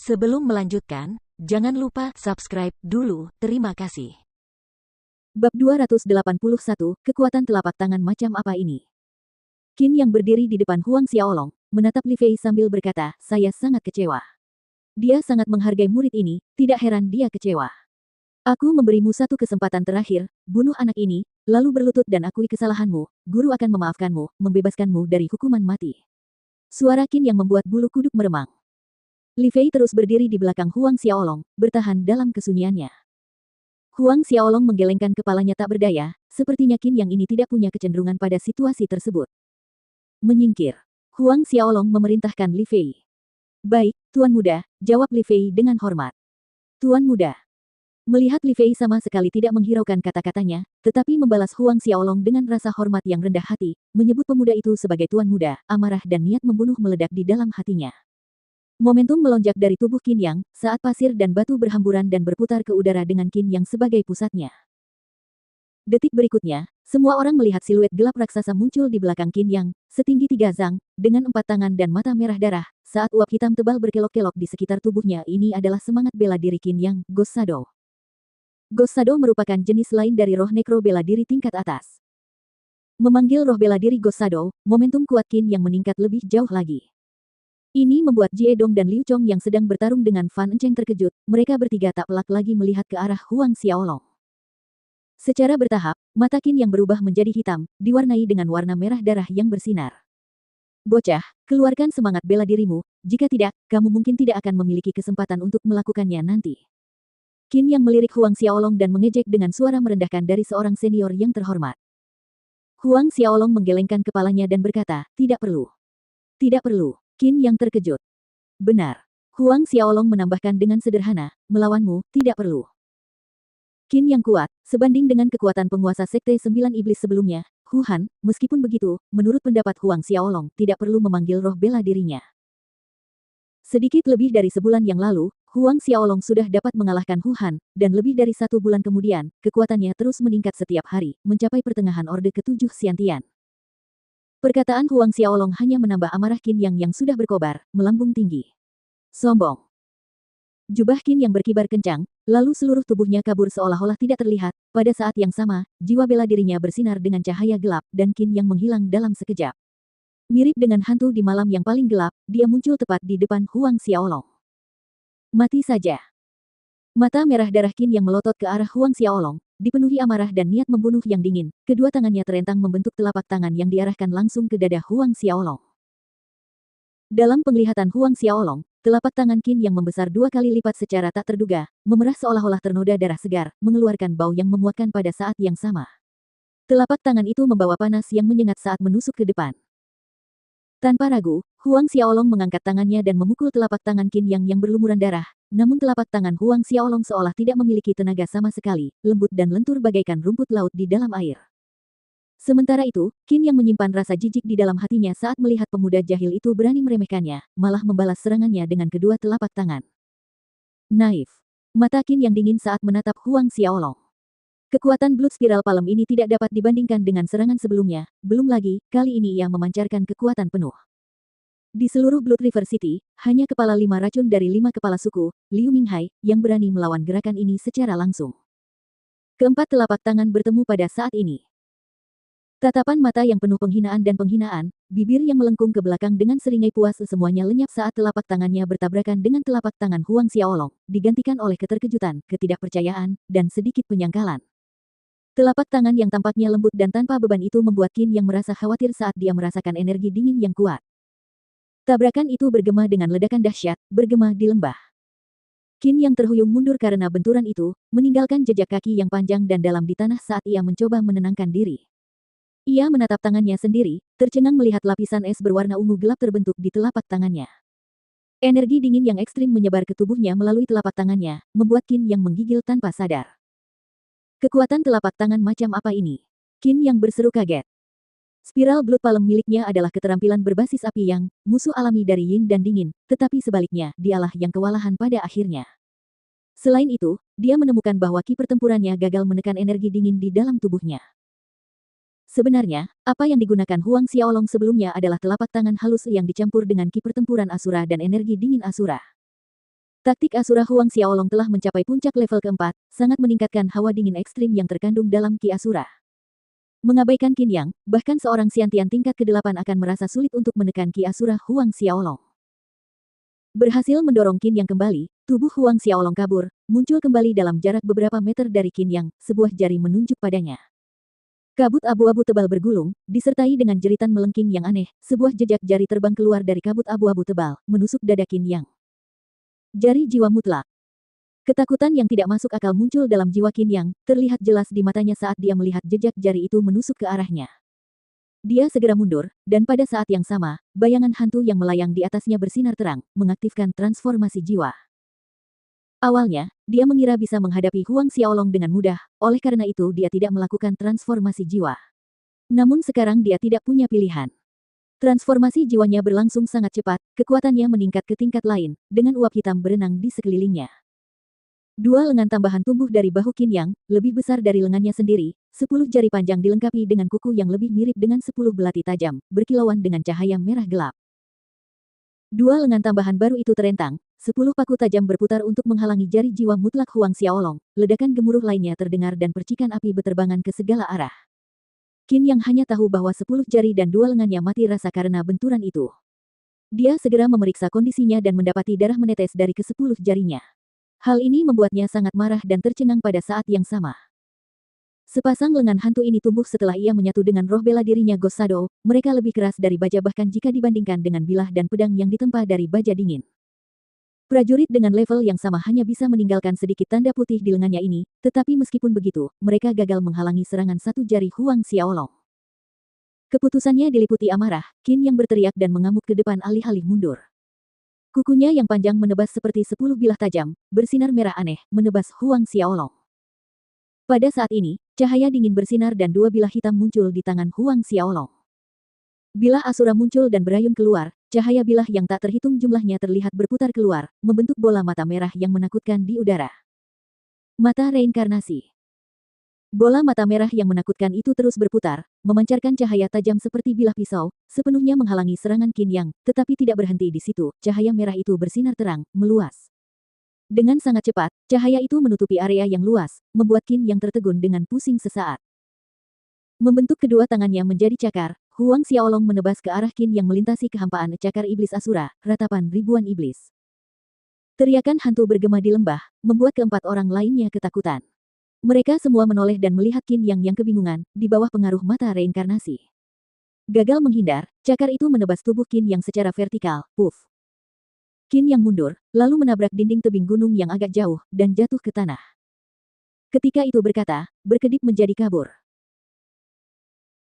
Sebelum melanjutkan, jangan lupa subscribe dulu. Terima kasih. Bab 281, Kekuatan Telapak Tangan Macam Apa Ini? Qin yang berdiri di depan Huang Xiaolong, menatap Li Fei sambil berkata, saya sangat kecewa. Dia sangat menghargai murid ini, tidak heran dia kecewa. Aku memberimu satu kesempatan terakhir, bunuh anak ini, lalu berlutut dan akui kesalahanmu, guru akan memaafkanmu, membebaskanmu dari hukuman mati. Suara Qin yang membuat bulu kuduk meremang. Li Fei terus berdiri di belakang Huang Xiaolong, bertahan dalam kesunyiannya. Huang Xiaolong menggelengkan kepalanya tak berdaya, sepertinya Qin yang ini tidak punya kecenderungan pada situasi tersebut. Menyingkir. Huang Xiaolong memerintahkan Li Fei. Baik, Tuan Muda, jawab Li Fei dengan hormat. Tuan Muda. Melihat Li Fei sama sekali tidak menghiraukan kata-katanya, tetapi membalas Huang Xiaolong dengan rasa hormat yang rendah hati, menyebut pemuda itu sebagai Tuan Muda, amarah dan niat membunuh meledak di dalam hatinya. Momentum melonjak dari tubuh Qin Yang, saat pasir dan batu berhamburan dan berputar ke udara dengan Qin Yang sebagai pusatnya. Detik berikutnya, semua orang melihat siluet gelap raksasa muncul di belakang Qin Yang, setinggi 3 zang, dengan 4 tangan dan mata merah darah, saat uap hitam tebal berkelok-kelok di sekitar tubuhnya. Ini adalah semangat bela diri Qin Yang, Ghost Shadow. Ghost Shadow merupakan jenis lain dari roh nekro bela diri tingkat atas. Memanggil roh bela diri Ghost Shadow, momentum kuat Qin Yang meningkat lebih jauh lagi. Ini membuat Jie Dong dan Liu Chong yang sedang bertarung dengan Fan Enceng terkejut, mereka bertiga tak pelak lagi melihat ke arah Huang Xiaolong. Secara bertahap, mata Qin yang berubah menjadi hitam, diwarnai dengan warna merah darah yang bersinar. Bocah, keluarkan semangat bela dirimu, jika tidak, kamu mungkin tidak akan memiliki kesempatan untuk melakukannya nanti. Qin yang melirik Huang Xiaolong dan mengejek dengan suara merendahkan dari seorang senior yang terhormat. Huang Xiaolong menggelengkan kepalanya dan berkata, tidak perlu. Tidak perlu. Qin yang terkejut. Benar. Huang Xiaolong menambahkan dengan sederhana, melawanmu, tidak perlu. Qin yang kuat, sebanding dengan kekuatan penguasa Sekte 9 Iblis sebelumnya, Hu Han, meskipun begitu, menurut pendapat Huang Xiaolong, tidak perlu memanggil roh bela dirinya. Sedikit lebih dari sebulan yang lalu, Huang Xiaolong sudah dapat mengalahkan Hu Han, dan lebih dari 1 bulan kemudian, kekuatannya terus meningkat setiap hari, mencapai pertengahan Orde ke-7 Xiantian. Perkataan Huang Xiaolong hanya menambah amarah Qin yang sudah berkobar, melambung tinggi. Sombong. Jubah Qin yang berkibar kencang, lalu seluruh tubuhnya kabur seolah-olah tidak terlihat. Pada saat yang sama, jiwa bela dirinya bersinar dengan cahaya gelap dan Qin yang menghilang dalam sekejap. Mirip dengan hantu di malam yang paling gelap, dia muncul tepat di depan Huang Xiaolong. Mati saja. Mata merah darah Qin yang melotot ke arah Huang Xiaolong, dipenuhi amarah dan niat membunuh yang dingin, kedua tangannya terentang membentuk telapak tangan yang diarahkan langsung ke dada Huang Xiaolong. Dalam penglihatan Huang Xiaolong, telapak tangan Qin yang membesar 2 kali lipat secara tak terduga, memerah seolah-olah ternoda darah segar, mengeluarkan bau yang memuakkan pada saat yang sama. Telapak tangan itu membawa panas yang menyengat saat menusuk ke depan. Tanpa ragu, Huang Xiaolong mengangkat tangannya dan memukul telapak tangan Qin yang berlumuran darah, namun telapak tangan Huang Xiaolong seolah tidak memiliki tenaga sama sekali, lembut dan lentur bagaikan rumput laut di dalam air. Sementara itu, Qin yang menyimpan rasa jijik di dalam hatinya saat melihat pemuda jahil itu berani meremehkannya, malah membalas serangannya dengan kedua telapak tangan. Naif. Mata Qin yang dingin saat menatap Huang Xiaolong. Kekuatan Blood Spiral Palem ini tidak dapat dibandingkan dengan serangan sebelumnya, belum lagi, kali ini ia memancarkan kekuatan penuh. Di seluruh Blood River City, hanya kepala 5 racun dari 5 kepala suku, Liu Minghai, yang berani melawan gerakan ini secara langsung. Keempat telapak tangan bertemu pada saat ini. Tatapan mata yang penuh penghinaan dan penghinaan, bibir yang melengkung ke belakang dengan seringai puas semuanya lenyap saat telapak tangannya bertabrakan dengan telapak tangan Huang Xiaolong, digantikan oleh keterkejutan, ketidakpercayaan, dan sedikit penyangkalan. Telapak tangan yang tampaknya lembut dan tanpa beban itu membuat Qin yang merasa khawatir saat dia merasakan energi dingin yang kuat. Tabrakan itu bergema dengan ledakan dahsyat, bergema di lembah. Qin yang terhuyung mundur karena benturan itu, meninggalkan jejak kaki yang panjang dan dalam di tanah saat ia mencoba menenangkan diri. Ia menatap tangannya sendiri, tercengang melihat lapisan es berwarna ungu gelap terbentuk di telapak tangannya. Energi dingin yang ekstrim menyebar ke tubuhnya melalui telapak tangannya, membuat Qin yang menggigil tanpa sadar. Kekuatan telapak tangan macam apa ini? Qin yang berseru kaget. Spiral Blood Palem miliknya adalah keterampilan berbasis api yang, musuh alami dari yin dan dingin, tetapi sebaliknya, dialah yang kewalahan pada akhirnya. Selain itu, dia menemukan bahwa ki pertempurannya gagal menekan energi dingin di dalam tubuhnya. Sebenarnya, apa yang digunakan Huang Xiaolong sebelumnya adalah telapak tangan halus yang dicampur dengan ki pertempuran Asura dan energi dingin Asura. Taktik Asura Huang Xiaolong telah mencapai puncak level keempat, sangat meningkatkan hawa dingin ekstrim yang terkandung dalam Ki Asura. Mengabaikan Qin Yang, bahkan seorang Xiantian tingkat ke-8 akan merasa sulit untuk menekan Ki Asura Huang Xiaolong. Berhasil mendorong Qin Yang kembali, tubuh Huang Xiaolong kabur, muncul kembali dalam jarak beberapa meter dari Qin Yang, sebuah jari menunjuk padanya. Kabut abu-abu tebal bergulung, disertai dengan jeritan melengking yang aneh, sebuah jejak jari terbang keluar dari kabut abu-abu tebal, menusuk dada Qin Yang. Jari jiwa mutlak. Ketakutan yang tidak masuk akal muncul dalam jiwa Qin Yang, terlihat jelas di matanya saat dia melihat jejak jari itu menusuk ke arahnya. Dia segera mundur, dan pada saat yang sama, bayangan hantu yang melayang di atasnya bersinar terang, mengaktifkan transformasi jiwa. Awalnya, dia mengira bisa menghadapi Huang Xiaolong dengan mudah, oleh karena itu dia tidak melakukan transformasi jiwa. Namun sekarang dia tidak punya pilihan. Transformasi jiwanya berlangsung sangat cepat, kekuatannya meningkat ke tingkat lain, dengan uap hitam berenang di sekelilingnya. Dua lengan tambahan tumbuh dari bahu Qin Yang, lebih besar dari lengannya sendiri, 10 jari panjang dilengkapi dengan kuku yang lebih mirip dengan 10 belati tajam, berkilauan dengan cahaya merah gelap. Dua lengan tambahan baru itu terentang, 10 paku tajam berputar untuk menghalangi jari jiwa mutlak Huang Xiaolong, ledakan gemuruh lainnya terdengar dan percikan api beterbangan ke segala arah. Qin Yang hanya tahu bahwa 10 jari dan dua lengannya mati rasa karena benturan itu. Dia segera memeriksa kondisinya dan mendapati darah menetes dari ke-10 jarinya. Hal ini membuatnya sangat marah dan tercengang pada saat yang sama. Sepasang lengan hantu ini tumbuh setelah ia menyatu dengan roh bela dirinya Ghost Shadow, mereka lebih keras dari baja bahkan jika dibandingkan dengan bilah dan pedang yang ditempa dari baja dingin. Prajurit dengan level yang sama hanya bisa meninggalkan sedikit tanda putih di lengannya ini, tetapi meskipun begitu, mereka gagal menghalangi serangan satu jari Huang Xiaolong. Keputusannya diliputi amarah, Qin Yang berteriak dan mengamuk ke depan alih-alih mundur. Kukunya yang panjang menebas seperti 10 bilah tajam, bersinar merah aneh, menebas Huang Xiaolong. Pada saat ini, cahaya dingin bersinar dan dua bilah hitam muncul di tangan Huang Xiaolong. Bilah Asura muncul dan berayun keluar, cahaya bilah yang tak terhitung jumlahnya terlihat berputar keluar, membentuk bola mata merah yang menakutkan di udara. Mata reinkarnasi. Bola mata merah yang menakutkan itu terus berputar, memancarkan cahaya tajam seperti bilah pisau, sepenuhnya menghalangi serangan Qin Yang, tetapi tidak berhenti di situ, cahaya merah itu bersinar terang, meluas. Dengan sangat cepat, cahaya itu menutupi area yang luas, membuat Qin Yang tertegun dengan pusing sesaat. Membentuk kedua tangannya menjadi cakar, Huang Xiaolong menebas ke arah Qin Yang melintasi kehampaan cakar iblis Asura, ratapan ribuan iblis. Teriakan hantu bergema di lembah, membuat keempat orang lainnya ketakutan. Mereka semua menoleh dan melihat Qin Yang kebingungan, di bawah pengaruh mata reinkarnasi. Gagal menghindar, cakar itu menebas tubuh Qin Yang secara vertikal, puff. Qin Yang mundur, lalu menabrak dinding tebing gunung yang agak jauh, dan jatuh ke tanah. Ketika itu berkata, berkedip menjadi kabur.